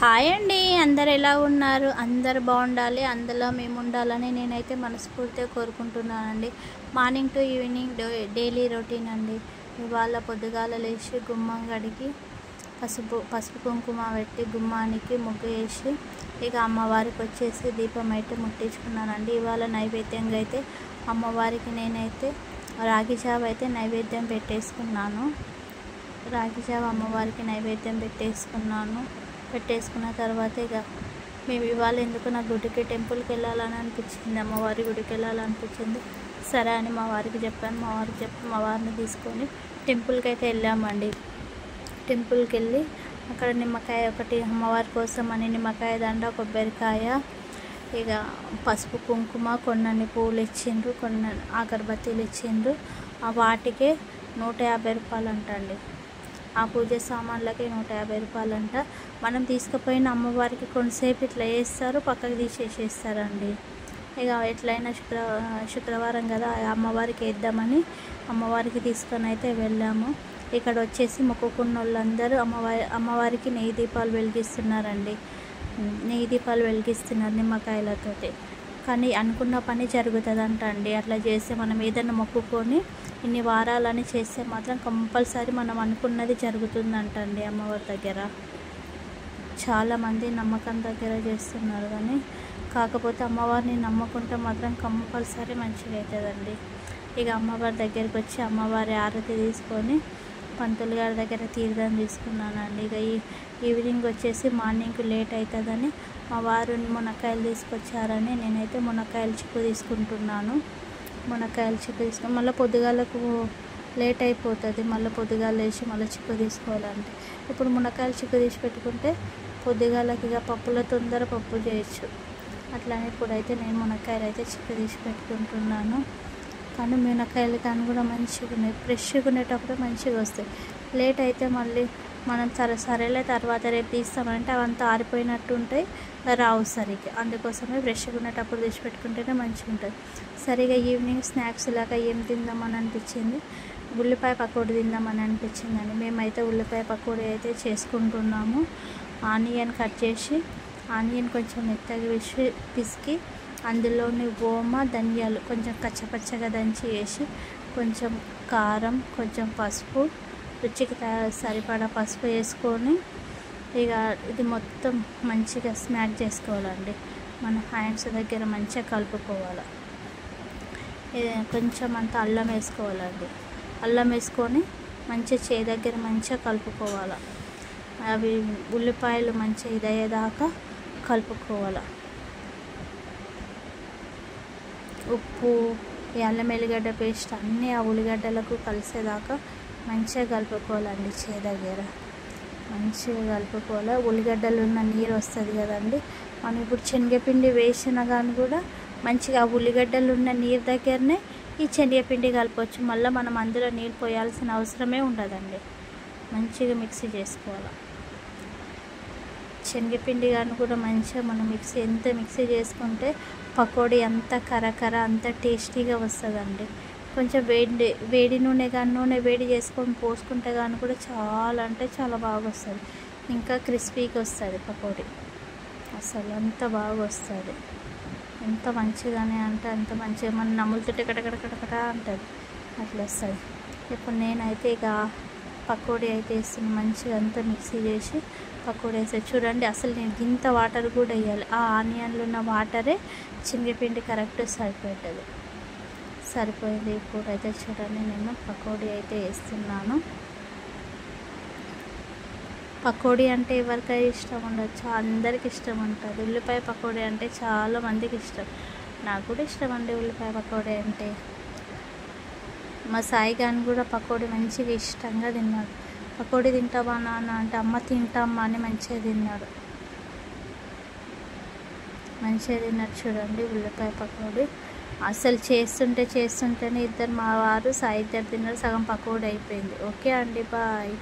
Hi అండి, అందరు ఎలా ఉన్నారు? అందరు బాగుండాలి, అందులో మేము ఉండాలని నేనైతే మనస్ఫూర్తిగా కోరుకుంటున్నానండి. Morning to evening daily routine అండి. ఇవాళ పొద్దుగాల లేచి గుమ్మం గడికి పసుపు కుంకుమ పెట్టి గుమ్మానికి ముగ్గు వేసి ఇక అమ్మవారికి వచ్చేసి దీపం అయితే ముట్టించుకున్నానండి. ఇవాళ నైవేద్యంగా అయితే అమ్మవారికి నేనైతే రాగి జావ అయితే నైవేద్యం పెట్టేసుకున్నాను. రాగి జావ అమ్మవారికి నైవేద్యం పెట్టేసుకున్న తర్వాత ఇక మేము ఇవాళ ఎందుకు నా గుడికి టెంపుల్కి వెళ్ళాలని అనిపించింది, అమ్మవారి గుడికి వెళ్ళాలనిపించింది. సరే అని మా వారికి చెప్పాను. మా వారిని తీసుకొని టెంపుల్కి అయితే వెళ్ళామండి. టెంపుల్కి వెళ్ళి అక్కడ నిమ్మకాయ ఒకటి అమ్మవారి కోసం అని నిమ్మకాయ దండ, కొబ్బరికాయ, ఇక పసుపు కుంకుమ, కొన్ని పూలు ఇచ్చిండ్రు, కొన్ని అగరబత్తీలు ఇచ్చిండ్రు. వాటికే 150 రూపాయలు అంటండి. ఆ పూజ సామాన్లకి 150 రూపాయలు అంట. మనం తీసుకుపోయిన అమ్మవారికి కొంతసేపు ఇట్లా వేస్తారు, పక్కకు తీసేసేస్తారండి. ఇక ఎట్లయినా శుక్రవారం కదా, అమ్మవారికి వేద్దామని అమ్మవారికి తీసుకొని అయితే వెళ్ళాము. ఇక్కడ వచ్చేసి మొక్కుకున్న వాళ్ళందరూ అమ్మవారికి నెయ్యి దీపాలు వెలిగిస్తున్నారండి. నెయ్యి దీపాలు వెలిగిస్తున్నారు నిమ్మకాయలతోటి. కానీ అనుకున్న పని జరుగుతుందంట అండి. అట్లా చేస్తే మనం ఏదైనా మొక్కుకొని ఇన్ని వారాలని చేస్తే మాత్రం కంపల్సరీ మనం అనుకున్నది జరుగుతుందంట అండి. అమ్మవారి దగ్గర చాలామంది నమ్మకం దగ్గర చేస్తున్నారు, కానీ కాకపోతే అమ్మవారిని నమ్ముకుంటే మాత్రం కంపల్సరీ మంచిగా అవుతుందండి. ఇక అమ్మవారి దగ్గరికి వచ్చి అమ్మవారి ఆరతి తీసుకొని పంతులు గారి దగ్గర తీర్థం తీసుకున్నానండి. ఇక ఈవినింగ్ వచ్చేసి మార్నింగ్ లేట్ అవుతుందని మా వారు మునక్కాయలు తీసుకొచ్చారని నేనైతే మునక్కాయల చిక్కు తీసుకుంటున్నాను. మునక్కాయల చిక్కు తీసుకొని మళ్ళీ పొద్దుగాలకు లేట్ అయిపోతుంది, మళ్ళీ పొద్దుగాలు వేసి మళ్ళీ చిక్కు తీసుకోవాలంటే ఇప్పుడు మునక్కాయల చిక్కు తీసి పెట్టుకుంటే పొద్దుగాలకి ఇక పప్పులో తొందర పప్పు చేయొచ్చు. అట్లానే ఇప్పుడైతే నేను మునక్కాయలు అయితే చిక్కు తీసి పెట్టుకుంటున్నాను. కానీ మునక్కాయలు కానీ కూడా మంచిగా ఉన్నాయి, ఫ్రెష్గా ఉండేటప్పుడు మంచిగా వస్తాయి. లేట్ అయితే మళ్ళీ మనం సరేలే తర్వాత రేపు తీస్తామంటే అవంతా ఆరిపోయినట్టు ఉంటాయి, రావు సరిగ్గా. అందుకోసమే ఫ్రెష్గా ఉండేటప్పుడు తీసి పెట్టుకుంటేనే మంచిగా ఉంటుంది. సరిగా ఈవినింగ్ స్నాక్స్ లాగా ఏం తిందామని అనిపించింది, ఉల్లిపాయ పకోడీ తిందామని అనిపించిందండి. మేమైతే ఉల్లిపాయ పకోడీ అయితే చేసుకుంటున్నాము. ఆనియన్ కట్ చేసి ఆనియన్ కొంచెం మెత్తగా పిసికి అందులోని ఓమ, ధనియాలు కొంచెం కచ్చపచ్చగా దంచి వేసి కొంచెం కారం, కొంచెం పసుపు, రుచికి సరిపడా పసుపు వేసుకొని ఇక ఇది మొత్తం మంచిగా స్మాష్ చేసుకోవాలండి. మన హ్యాండ్స్ దగ్గర మంచిగా కలుపుకోవాలి. కొంచెం అంత అల్లం వేసుకోవాలండి. అల్లం వేసుకొని మంచిగా చేయి దగ్గర మంచిగా కలుపుకోవాలి. అవి ఉల్లిపాయలు మంచిగా ఇదయ్యేదాకా కలుపుకోవాలి. ఉప్పు, అల్లం ఎల్లిగడ్డ పేస్ట్ అన్నీ ఆ ఉల్లిగడ్డలకు కలిసేదాకా మంచిగా కలుపుకోవాలండి. చేయి దగ్గర మంచిగా కలుపుకోవాలి. ఉల్లిగడ్డలు ఉన్న నీరు వస్తుంది కదండి, మనం ఇప్పుడు శనగపిండి వేసినా కానీ కూడా మంచిగా ఆ ఉల్లిగడ్డలు ఉన్న నీరు దగ్గరనే ఈ శనగపిండి కలపవచ్చు. మళ్ళీ మనం అందులో నీళ్ళు పోయాల్సిన అవసరమే ఉండదండి. మంచిగా మిక్సీ చేసుకోవాలి. శనగపిండి కానీ కూడా మంచిగా మనం ఎంత మిక్సీ చేసుకుంటే పకోడీ అంత కరకర అంత టేస్టీగా వస్తుందండి. కొంచెం వేడి నూనె వేడి చేసుకొని పోసుకుంటే కానీ కూడా చాలా అంటే చాలా బాగా వస్తుంది. ఇంకా క్రిస్పీగా వస్తుంది పకోడీ, అసలు అంత బాగా వస్తుంది. ఎంత మంచిగానే అంటే అంత మంచిగా మన నమ్ములుతుంటే కటకట అంటుంది, అట్లా వస్తుంది. ఇప్పుడు నేనైతే ఇక పకోడీ అయితే వేస్తుంది. మంచిగా అంతా మిక్సీ చేసి పకోడీ వేసేది చూడండి. అసలు నేను ఇంత వాటర్ కూడా వేయాలి, ఆ ఆనియన్లో ఉన్న వాటరే శనగపిండి కరెక్ట్ సరిపోయింది. ఇప్పుడు అయితే చూడండి నేను పకోడీ అయితే వేస్తున్నాను. పకోడీ అంటే ఎవరికైనా ఇష్టం ఉండొచ్చు, అందరికి ఇష్టం ఉంటుంది. ఉల్లిపాయ పకోడీ అంటే చాలా మందికి ఇష్టం, నాకు కూడా ఇష్టం అండి ఉల్లిపాయ పకోడీ అంటే. మా సాయి గాని కూడా పకోడీ మంచిగా ఇష్టంగా తిన్నాడు. పకోడీ తింటావా నాన్న అంటే అమ్మ తింటామ్మా అని మంచిగా తిన్నాడు. చూడండి ఉల్లిపాయ పకోడీ. అసలు చేస్తుంటేనే ఇద్దరు మా వారు సాయి ఇద్దరు తిన్నారు, సగం పకోడీ అయిపోయింది. ఓకే అండి, బాయ్.